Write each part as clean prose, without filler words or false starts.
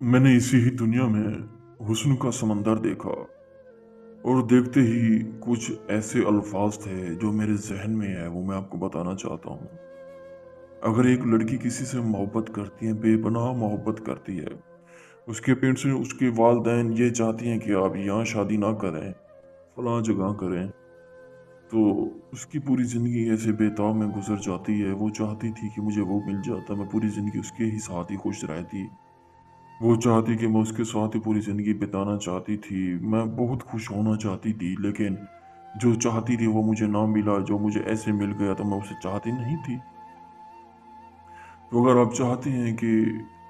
मैंने इसी ही दुनिया में हुस्न का समंदर देखा और देखते ही कुछ ऐसे अल्फाज थे जो मेरे जहन में है, वो मैं आपको बताना चाहता हूँ। अगर एक लड़की किसी से मोहब्बत करती है, बेपनाह मोहब्बत करती है, उसके पेरेंट्स से उसके वालिदैन ये चाहती हैं कि आप यहाँ शादी ना करें, फलां जगह करें, तो उसकी पूरी ज़िंदगी ऐसे बेताब में गुजर जाती है। वो चाहती थी कि मुझे वो मिल जाता, मैं पूरी ज़िंदगी उसके ही साथ ही खुश रहती। वो चाहती कि मैं उसके साथ ही पूरी ज़िंदगी बिताना चाहती थी। मैं बहुत खुश होना चाहती थी, लेकिन जो चाहती थी वो मुझे ना मिला, जो मुझे ऐसे मिल गया तो मैं उसे चाहती नहीं थी। तो अगर आप चाहते हैं कि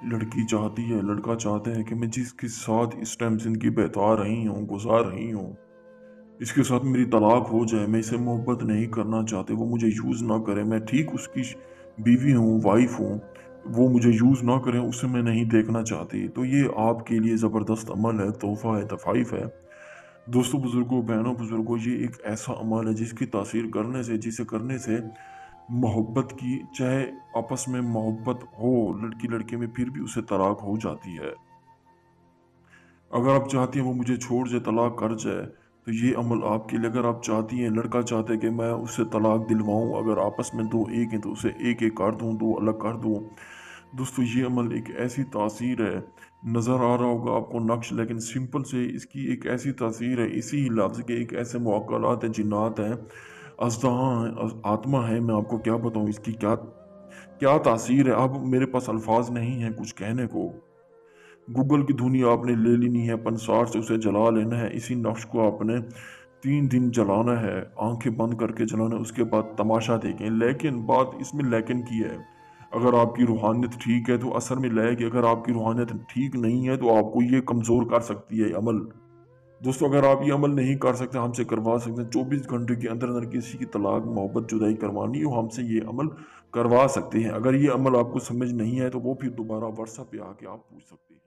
लड़की चाहती है, लड़का चाहता है कि मैं जिसके साथ इस टाइम ज़िंदगी बिता रही हूँ, गुज़ार रही हूँ, इसके साथ मेरी तलाक हो जाए, मैं इससे मोहब्बत नहीं करना चाहते, वो मुझे यूज़ ना करे, मैं ठीक उसकी बीवी हूँ, वाइफ़ हूँ, वो मुझे यूज़ ना करें, उसे मैं नहीं देखना चाहती। तो ये आपके लिए ज़बरदस्त अमल है, तोहफ़ा है, तोफ़ाइफ़ है। दोस्तों, बुज़ुर्गों, बहनों-बुज़ुर्गों, ये एक ऐसा अमल है जिसकी तासीर करने से, जिसे करने से मोहब्बत की, चाहे आपस में मोहब्बत हो लड़की-लड़के में, फिर भी उसे तलाक हो जाती है। अगर आप चाहती हैं वो मुझे छोड़ जाए, तलाक कर जाए, तो ये अमल आपके लिए। अगर आप चाहती हैं, लड़का चाहता है कि मैं उससे तलाक दिलवाऊँ, अगर आपस में 2 एक हैं तो उसे एक-एक कर दूँ, 2 अलग कर दूँ। दोस्तों, ये अमल एक ऐसी तासीर है, नज़र आ रहा होगा आपको नक्श, लेकिन सिंपल से इसकी एक ऐसी तासीर है, इसी ही लफ्ज़ के एक ऐसे मुअक्कलात हैं, जिन्नात हैं, अज़दाहाँ हैं, आत्मा है, मैं आपको क्या बताऊँ इसकी क्या क्या तासीर है। अब मेरे पास अल्फ़ाज़ नहीं हैं कुछ कहने को। गूगल की धुनी आपने ले लेनी है, पंसार से उसे जला लेना है। इसी नक्श को आपने 3 दिन जलाना है, आँखें बंद करके जलाना है, उसके बाद तमाशा देखें। लेकिन बात इसमें लेकिन की है, अगर आपकी रूहानियत ठीक है तो असर में लाएगी, अगर आपकी रूहानियत ठीक नहीं है तो आपको ये कमज़ोर कर सकती है ये अमल। दोस्तों, अगर आप ये अमल नहीं कर सकते, हमसे करवा सकते हैं। 24 घंटे के अंदर-अंदर किसी की तलाक, मोहब्बत, जुदाई करवानी हो, हमसे ये अमल करवा सकते हैं। अगर ये अमल आपको समझ नहीं आए तो वो फिर दोबारा व्हाट्सएप पे आके आप पूछ सकते हैं।